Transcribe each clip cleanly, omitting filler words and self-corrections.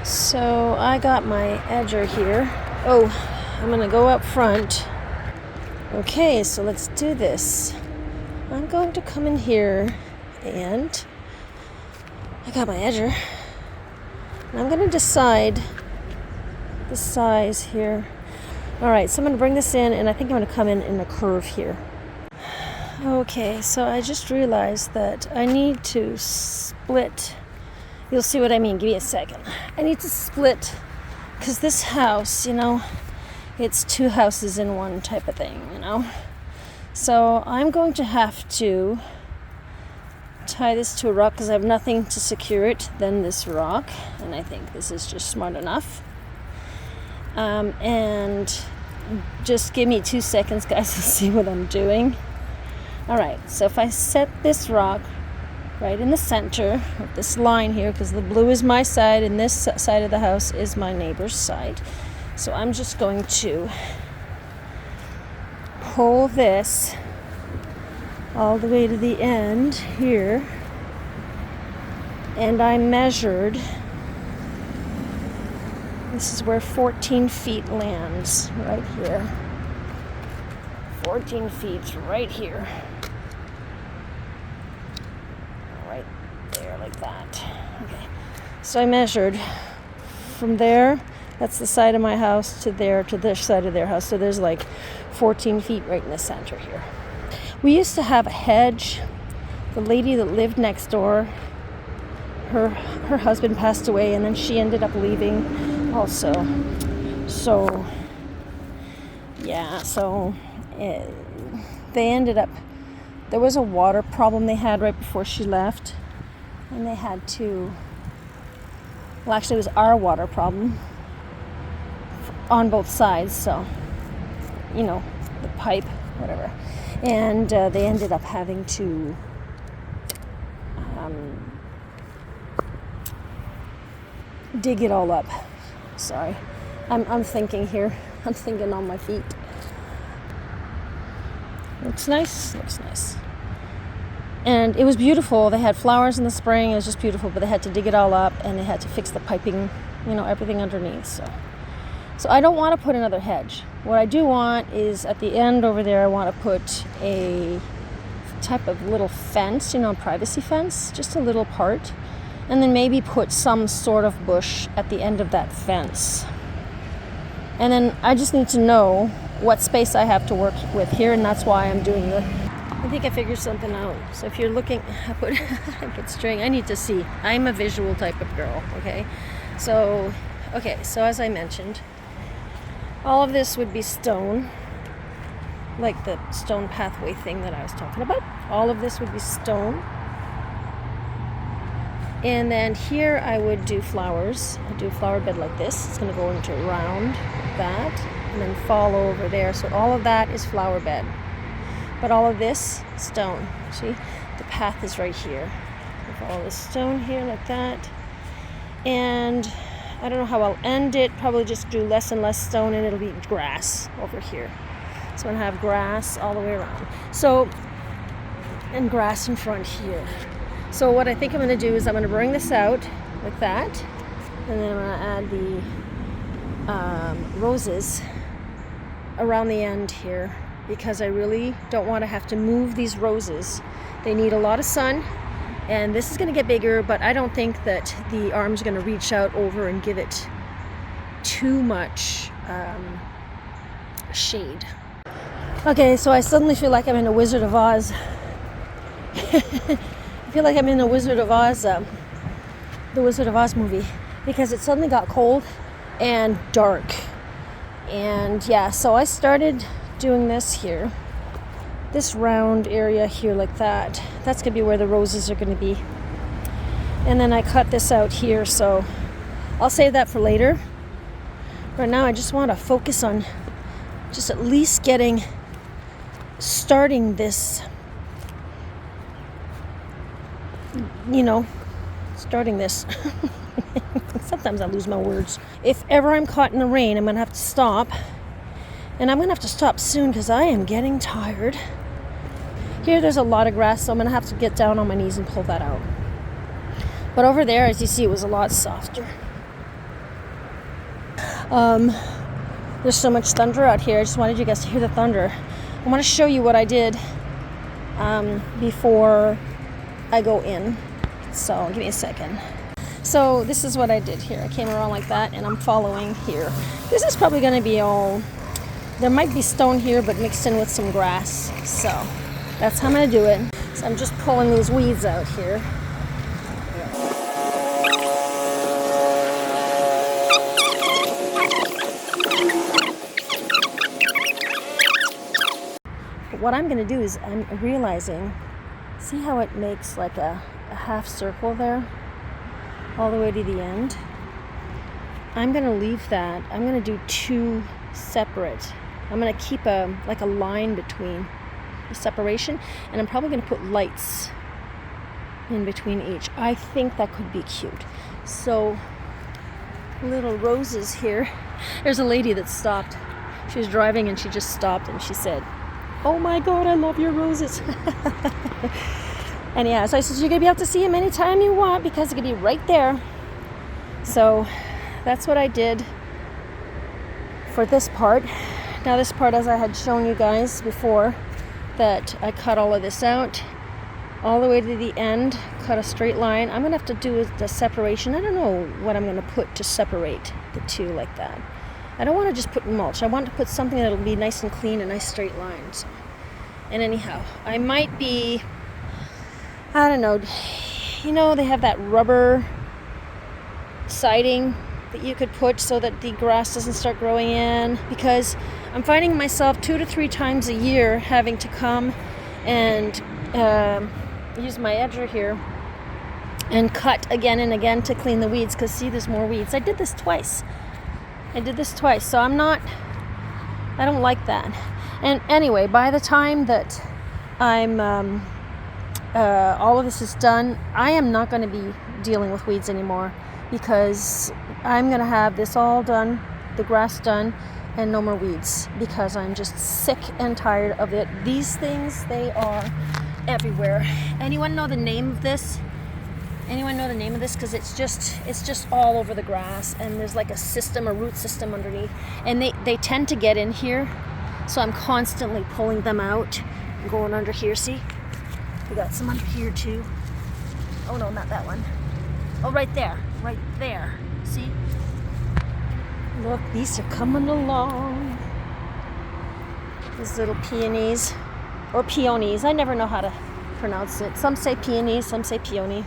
So I got my edger here. Oh, I'm gonna go up front. Okay, so let's do this. I'm going to come in here and I got my edger. And I'm gonna decide the size here. All right, so I'm gonna bring this in and I think I'm gonna come in a curve here. Okay, so I just realized that I need to split. You'll see what I mean. Give me a second. I need to split because this house, it's two houses in one type of thing, So I'm going to have to tie this to a rock because I have nothing to secure it than this rock. And I think this is just smart enough. And just give me 2 seconds, guys, to see what I'm doing. All right, so if I set this rock right in the center of this line here, because the blue is my side and this side of the house is my neighbor's side. So I'm just going to pull this all the way to the end here. And I measured, this is where 14 feet lands, right here. 14 feet right here. Right there, like that. Okay. So I measured from there, that's the side of my house, to there, to this side of their house. So there's like 14 feet right in the center here. We used to have a hedge. The lady that lived next door, her husband passed away, and then she ended up leaving also. So, yeah, they ended up, there was a water problem they had right before she left, and they had to, well, actually it was our water problem on both sides, so, the pipe, whatever. And they ended up having to dig it all up. Sorry, I'm thinking here. I'm thinking on my feet. Looks nice. And it was beautiful. They had flowers in the spring. It was just beautiful, but they had to dig it all up and they had to fix the piping, everything underneath. So I don't want to put another hedge. What I do want is at the end over there, I want to put a type of little fence, a privacy fence, just a little part, and then maybe put some sort of bush at the end of that fence. And then I just need to know what space I have to work with here, and that's why I'm doing I think I figured something out. So if you're looking, I put string. I need to see. I'm a visual type of girl, okay? So as I mentioned, all of this would be stone, like the stone pathway thing that I was talking about. All of this would be stone. And then here I would do flowers. I do a flower bed like this. It's going to go into round like that and then fall over there. So all of that is flower bed. But all of this, stone. See? The path is right here. I follow the stone here like that. And I don't know how I'll end it. Probably just do less and less stone and it'll be grass over here. So I'm going to have grass all the way around. And grass in front here. So what I think I'm going to do is I'm going to bring this out like that. And then I'm going to add the roses around the end here, because I really don't want to have to move these roses. They need a lot of sun. And this is going to get bigger, but I don't think that the arm's going to reach out over and give it too much shade. Okay, so I suddenly feel like I'm in a Wizard of Oz. I feel like I'm in a Wizard of Oz, the Wizard of Oz movie, because it suddenly got cold and dark. And yeah, so I started doing this here. This round area here like that. That's going to be where the roses are going to be. And then I cut this out here, so I'll save that for later. Right now I just want to focus on just at least starting this, starting this. Sometimes I lose my words. If ever I'm caught in the rain, I'm going to have to stop. And I'm going to have to stop soon because I am getting tired. Here there's a lot of grass, so I'm going to have to get down on my knees and pull that out. But over there, as you see, it was a lot softer. There's so much thunder out here. I just wanted you guys to hear the thunder. I want to show you what I did before I go in. So give me a second. So this is what I did here. I came around like that and I'm following here. This is probably going to be all, there might be stone here but mixed in with some grass. So that's how I'm going to do it. So I'm just pulling these weeds out here. What I'm going to do is I'm realizing, see how it makes like a half circle there all the way to the end? I'm going to leave that. I'm going to do two separate. I'm going to keep a line between the separation, and I'm probably going to put lights in between each. I think that could be cute. So little roses here. There's a lady that stopped. She was driving and she just stopped and she said, "Oh my God, I love your roses." And yeah, so I said, you're going to be able to see them anytime you want because it's going to be right there. So that's what I did for this part. Now this part, as I had shown you guys before, that I cut all of this out all the way to the end, cut a straight line. I'm going to have to do the separation. I don't know what I'm going to put to separate the two like that. I don't want to just put mulch. I want to put something that'll be nice and clean, a nice straight line. So. And anyhow, I might be, I don't know, you know, they have that rubber siding that you could put so that the grass doesn't start growing in, because I'm finding myself 2 to 3 times a year having to come and use my edger here and cut again and again to clean the weeds, because see, there's more weeds. I did this twice, so I don't like that. And anyway, by the time that I'm all of this is done, I am not going to be dealing with weeds anymore, because I'm going to have this all done, the grass done, and no more weeds, because I'm just sick and tired of it. These things, they are everywhere. Anyone know the name of this? Because it's just all over the grass, and there's like a root system underneath, and they tend to get in here, so I'm constantly pulling them out and going under here. See, we got some under here too. Oh no, not that one. Oh, right there. See, look, these are coming along. These little peonies, or peonies, I never know how to pronounce it. Some say peonies, some say peony.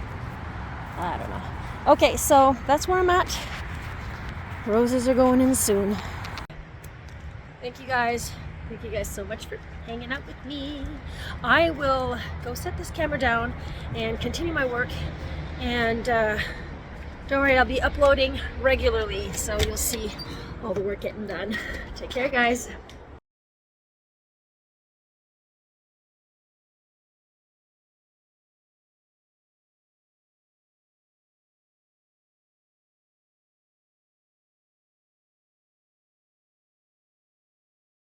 I don't know. Okay, so that's where I'm at. Roses are going in soon. Thank you guys so much for hanging out with me. I will go set this camera down and continue my work, and don't worry, I'll be uploading regularly, so you'll see all the work getting done. Take care, guys.